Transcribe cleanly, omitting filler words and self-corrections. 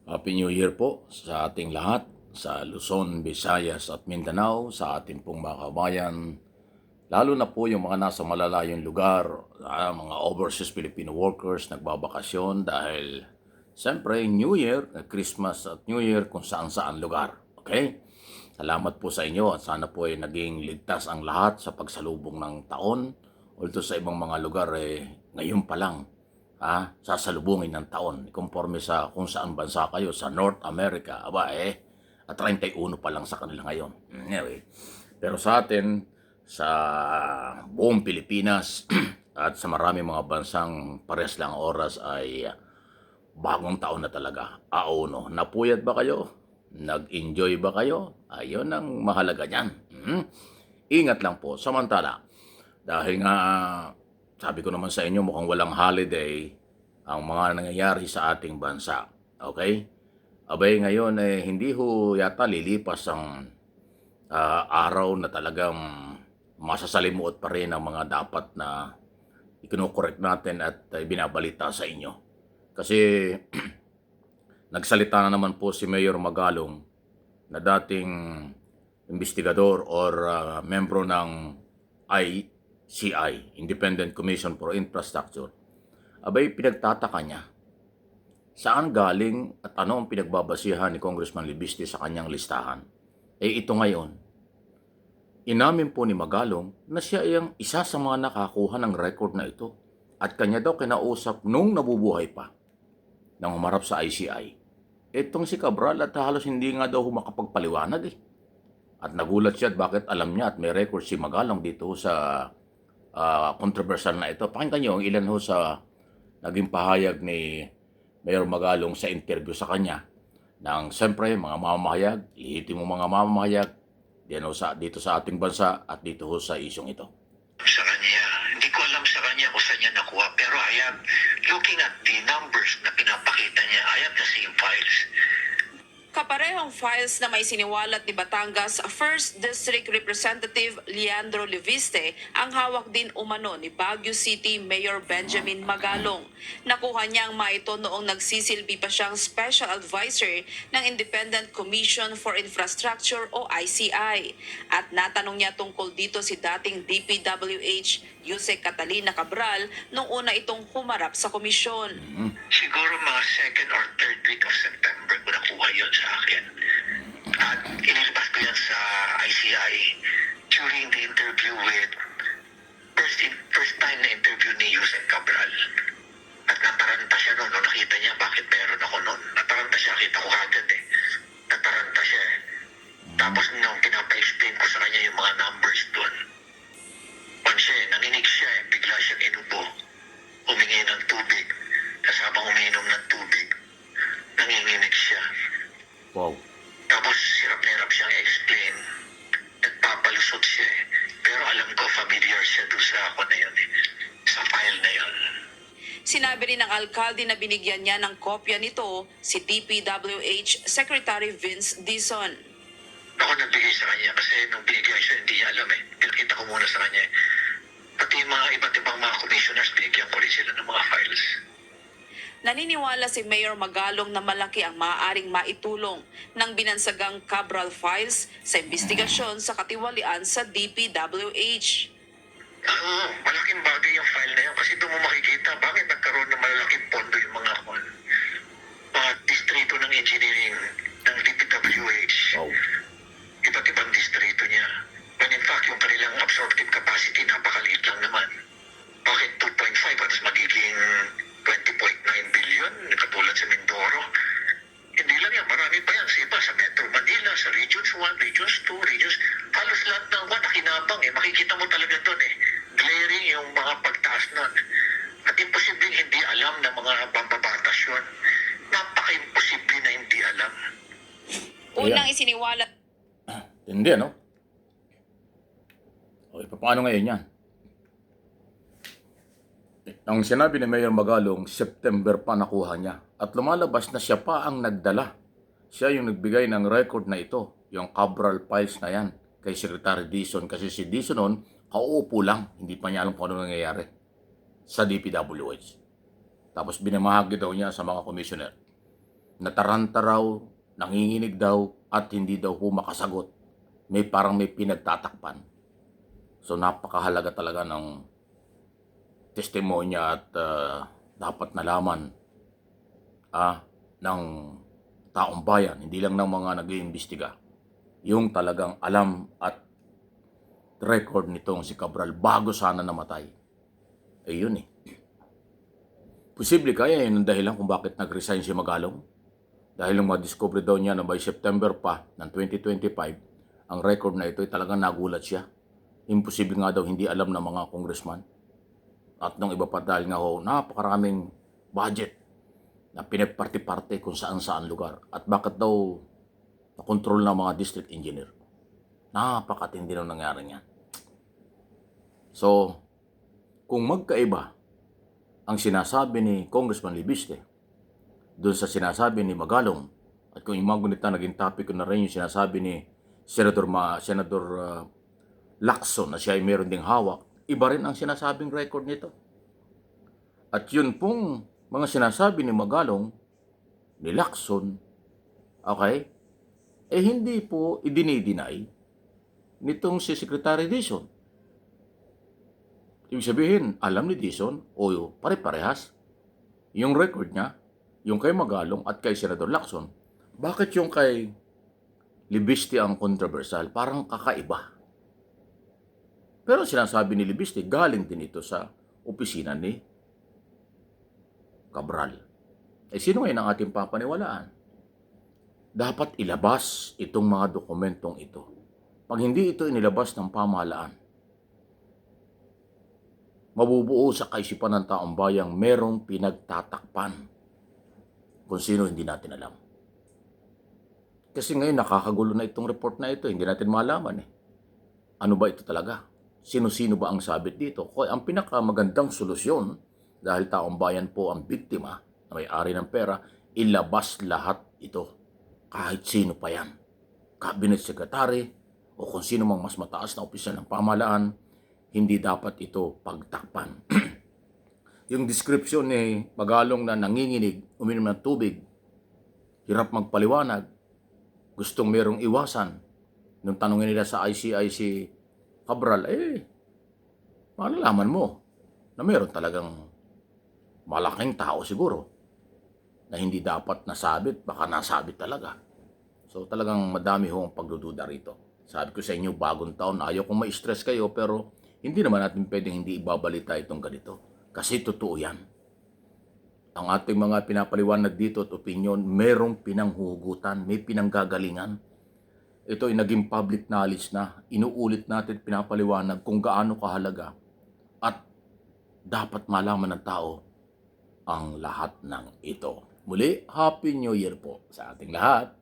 Happy New Year po sa ating lahat, sa Luzon, Visayas at Mindanao, sa ating pong mga kabayan, lalo na po yung mga nasa malalayong lugar, mga overseas Filipino workers nagbabakasyon dahil siyempre New Year, Christmas at New Year kung saan-saan lugar. Okay? Salamat po sa inyo at sana po ay naging ligtas ang lahat sa pagsalubong ng taon. Although sa ibang mga lugar ngayon pa lang sasalubungin ng taon. Conforme sa kung saan bansa kayo, sa North America, at 31 pa lang sa kanila ngayon. Anyway, pero sa atin, sa buong Pilipinas, at sa marami mga bansang pares lang oras ay bagong taon na talaga. No? Napuyat ba kayo? Nag-enjoy ba kayo? Ayun ang mahalaga niyan. Ingat lang po. Samantala, dahil nga sabi ko naman sa inyo mukhang walang holiday ang mga nangyayari sa ating bansa. Okay? Abay ngayon hindi ho yata lilipas ang araw na talagang masasalimuot pa rin ang mga dapat na ikinokorek natin at binabalita sa inyo. Kasi nagsalita na naman po si Mayor Magalong na dating investigador or membro ng ICI, Independent Commission for Infrastructure. Abay, pinagtataka niya. Saan galing at ano ang pinagbabasihan ni Congressman Libiste sa kanyang listahan? Ito ngayon, inamin po ni Magalong na siya ay ang isa sa mga nakakuha ng record na ito at kanya daw kinausap nung nabubuhay pa nang humarap sa ICI. Itong si Cabral at halos hindi nga daw makapagpaliwanag At nagulat siya at bakit alam niya at may record si Magalong dito sa controversial na ito. Pakinggan niyo ang ilan ho sa naging pahayag ni Mayor Magalong sa interview sa kanya ng siyempre mga mamamahayag, lihitin mo mga mamamahayag dito sa ating bansa at dito ho sa isyong ito. Sa kanya, hindi ko alam sa kanya kung saan niya nakuha, pero I am looking at the numbers na pinapakita niya. I have the same files. Kaparehong files na may siniwalat ni Batangas 1st District Representative Leandro Leviste ang hawak din umano ni Baguio City Mayor Benjamin Magalong. Nakuha niya ang ito noong nagsisilbi pa siyang Special Advisor ng Independent Commission for Infrastructure o ICI. At natanong niya tungkol dito si dating DPWH Yusek Catalina Cabral nung una itong humarap sa komisyon. Siguro mga second or third week of September ko nakuha yun sa akin. At inilabas ko yan sa ICI during the interview with first time na interview ni Yusek Cabral. At nataranta siya noon. Nung nakita niya bakit meron ako noon. Nataranta siya. Kita ko agad Nataranta siya Tapos nung pinapa-explain ko sa kanya yung mga numbers doon, nanginig siya bigla siyang inubo. Humingi ng tubig. Kasabang uminom ng tubig, nanginginig siya. Wow. Tapos hirap na hirap siyang explain. Nagpapalusot siya Pero alam ko familiar siya doon sa ako na yun sa file na yun. Sinabi rin ng alkalde na binigyan niya ng kopya nito si DPWH Secretary Vince Dizon. Ako nagbigay sa kanya kasi nung binigay siya hindi niya alam Pinakita ko muna sa kanya Pati mga iba't ibang mga commissioners, binigyan ko rin sila ng mga files. Naniniwala si Mayor Magalong na malaki ang maaaring maitulong ng binansagang Cabral files sa investigasyon sa katiwalian sa DPWH. Malaking bagay yung file na yun kasi doon mo makikita bakit nagkaroon ng malalaking pondo yung mga distrito ng engineering ng DPWH. Wow. Iba't ibang distrito niya. When in fact, yung kanilang absorptive capacity napakaliit lang naman. Bakit 2.5 at magiging 20.9 billion katulad sa Mindoro? Hindi lang yan, marami pa yan sa iba, sa Metro Manila, sa Regions 1, Regions 2, Regions, halos lahat ng nakinabang makikita mo talaga doon glaring yung mga pagtaas nun. At imposibleng hindi alam ng mga pambabatas yun. Napaka-imposible na hindi alam. Unang isiniwala. Hindi, no? Okay, paano ngayon yan? Ang sinabi ni Mayor Magalong, September pa nakuha niya. At lumalabas na siya pa ang nagdala. Siya yung nagbigay ng record na ito, yung Cabral files na yan, kay Secretary Dizon. Kasi si Dizon noon, kauupo lang, hindi pa niya alam kung ano nangyayari sa DPWH. Tapos binamahagi daw niya sa mga commissioner. nataranta raw, nanginginig daw, at hindi daw po makasagot. Parang may pinagtatakpan. So napakahalaga talaga ng testimonya at dapat nalaman ng taong bayan, hindi lang ng mga nag-iimbestiga, yung talagang alam at record nitong si Cabral bago sana namatay. Yun eh. Posible kaya yun ang dahilan kung bakit nag-resign si Magalong. Dahil nung ma-discover daw niya na by September pa ng 2025, ang record na ito ay talagang nagulat siya. Imposible nga daw hindi alam ng mga congressman. At nung iba pa dahil nga napakaraming budget na pinagparti-parte kung saan-saan lugar. At bakit daw na-control ng mga district engineer. Napakatindi nang nangyari niyan. So, kung magkaiba ang sinasabi ni Congressman Libiste doon sa sinasabi ni Magalong, at kung yung mga gunita naging topic ko na rin yung sinasabi ni Senador Lacson na siya ay meron ding hawak, iba rin ang sinasabing record nito. At yun pong mga sinasabi ni Magalong, ni Lacson, okay, hindi po idinideny nitong si Secretary Dizon. Ibig sabihin, alam ni Dizon, o pare-parehas, yung record niya, yung kay Magalong at kay Senador Lacson. Bakit yung kay Libiste ang controversial? Parang kakaiba. Pero sinasabi ni Libiste, galing din ito sa opisina ni Cabral. Sino ngayon ang ating papaniwalaan? Dapat ilabas itong mga dokumentong ito. Pag hindi ito inilabas ng pamahalaan, mabubuo sa kaisipan ng taong bayang merong pinagtatakpan kung sino hindi natin alam. Kasi ngayon nakakagulo na itong report na ito, hindi natin malaman eh. Ano ba ito talaga? Sino-sino ba ang sabit dito? Kaya ang pinakamagandang solusyon, dahil taong bayan po ang biktima na may-ari ng pera, ilabas lahat ito. Kahit sino pa yan. Cabinet Secretary o kung sino mang mas mataas na opisyal ng pamahalaan, hindi dapat ito pagtakpan. Yung description ni Magalong na nanginginig, uminom ng tubig, hirap magpaliwanag, gustong merong iwasan. Nung tanongin nila sa ICIC Cabral, malalaman mo na meron talagang malaking tao siguro na hindi dapat nasabit, baka nasabit talaga. So talagang madami hong pagdududa rito. Sabi ko sa inyo, bagong taon, ayaw kong ma-stress kayo, pero hindi naman natin pwedeng hindi ibabalita itong ganito. Kasi totoo yan. Ang ating mga pinapaliwanag dito at opinion, merong pinanghuhugutan, may pinanggagalingan. Ito ay naging public knowledge na. Inuulit natin, pinapaliwanag kung gaano kahalaga. At dapat malaman ng tao ang lahat ng ito. Muli, Happy New Year po sa ating lahat.